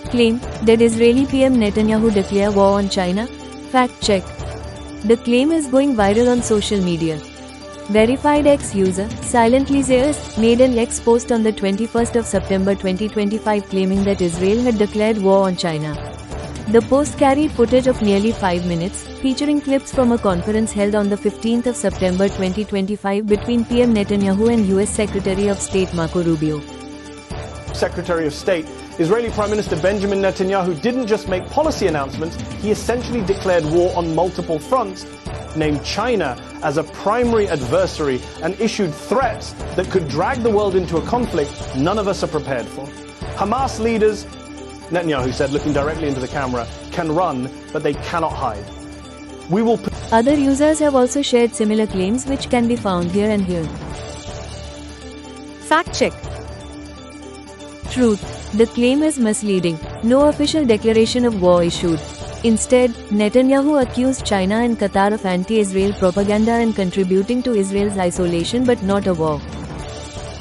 Claim, did Israeli PM Netanyahu declare war on China? Fact check. The claim is going viral on social media. Verified X user, Silently Zeus, made an X post on the 21st of September 2025 claiming that Israel had declared war on China. The post carried footage of nearly 5 minutes, featuring clips from a conference held on the 15th of September 2025 between PM Netanyahu and US Secretary of State Marco Rubio. Secretary of State, Israeli Prime Minister Benjamin Netanyahu didn't just make policy announcements, he essentially declared war on multiple fronts, named China as a primary adversary and issued threats that could drag the world into a conflict none of us are prepared for. Hamas leaders, Netanyahu said, looking directly into the camera, can run, but they cannot hide. Other users have also shared similar claims which can be found here and here. Fact check. Truth. The claim is misleading. No official declaration of war issued. Instead, Netanyahu accused China and Qatar of anti-Israel propaganda and contributing to Israel's isolation but not a war.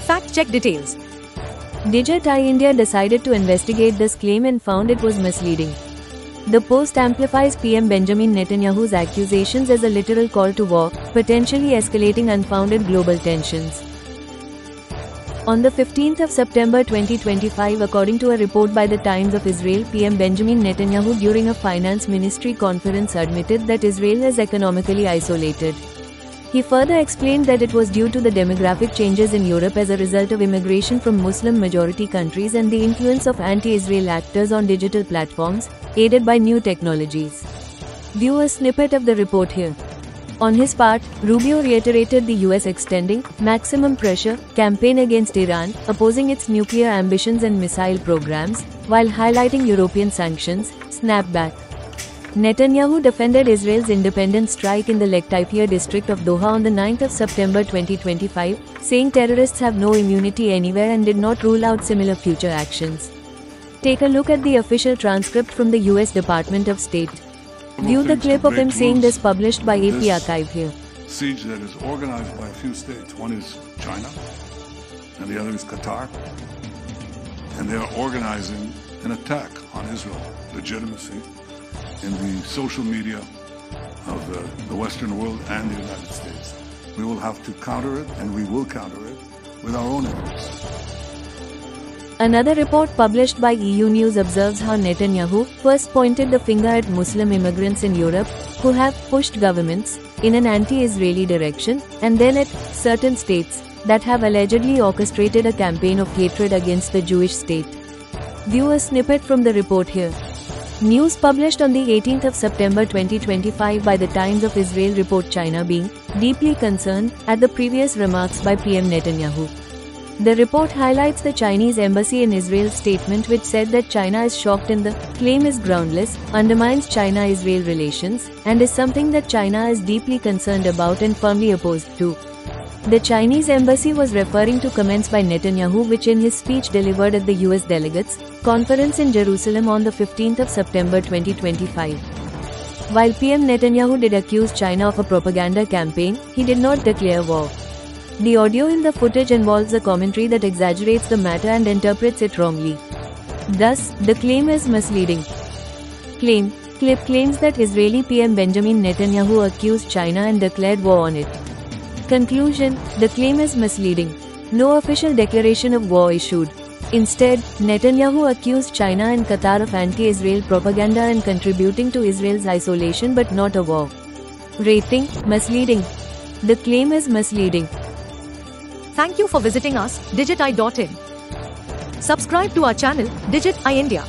Fact check details. Digit I India decided to investigate this claim and found it was misleading. The post amplifies PM Benjamin Netanyahu's accusations as a literal call to war, potentially escalating unfounded global tensions. On the 15th of September 2025, according to a report by the Times of Israel, PM Benjamin Netanyahu during a finance ministry conference admitted that Israel is economically isolated. He further explained that it was due to the demographic changes in Europe as a result of immigration from Muslim-majority countries and the influence of anti-Israel actors on digital platforms, aided by new technologies. View a snippet of the report here. On his part, Rubio reiterated the US extending maximum pressure campaign against Iran, opposing its nuclear ambitions and missile programs, while highlighting European sanctions, snapback. Netanyahu defended Israel's independent strike in the Latakia district of Doha on the 9th of September 2025, saying terrorists have no immunity anywhere and did not rule out similar future actions. Take a look at the official transcript from the US Department of State. View the clip of him saying this published by AP Archive here. Siege that is organized by a few states. One is China, and the other is Qatar. And they are organizing an attack on Israel legitimacy in the social media of the Western world and the United States. We will have to counter it, and we will counter it with our own efforts. Another report published by EU News observes how Netanyahu first pointed the finger at Muslim immigrants in Europe, who have pushed governments in an anti-Israeli direction, and then at certain states that have allegedly orchestrated a campaign of hatred against the Jewish state. View a snippet from the report here. News published on the 18th of September 2025 by the Times of Israel report China being deeply concerned at the previous remarks by PM Netanyahu. The report highlights the Chinese embassy in Israel's statement, which said that China is shocked and the claim is groundless, undermines China-Israel relations, and is something that China is deeply concerned about and firmly opposed to. The Chinese embassy was referring to comments by Netanyahu, which in his speech delivered at the US Delegates Conference in Jerusalem on the 15th of September 2025. While PM Netanyahu did accuse China of a propaganda campaign, he did not declare war. The audio in the footage involves a commentary that exaggerates the matter and interprets it wrongly. Thus, the claim is misleading. Claim. Clip claims that Israeli PM Benjamin Netanyahu accused China and declared war on it. Conclusion. The claim is misleading. No official declaration of war issued. Instead, Netanyahu accused China and Qatar of anti-Israel propaganda and contributing to Israel's isolation but not a war. Rating. Misleading. The claim is misleading. Thank you for visiting us, digiti.in. Subscribe to our channel, Digit I India.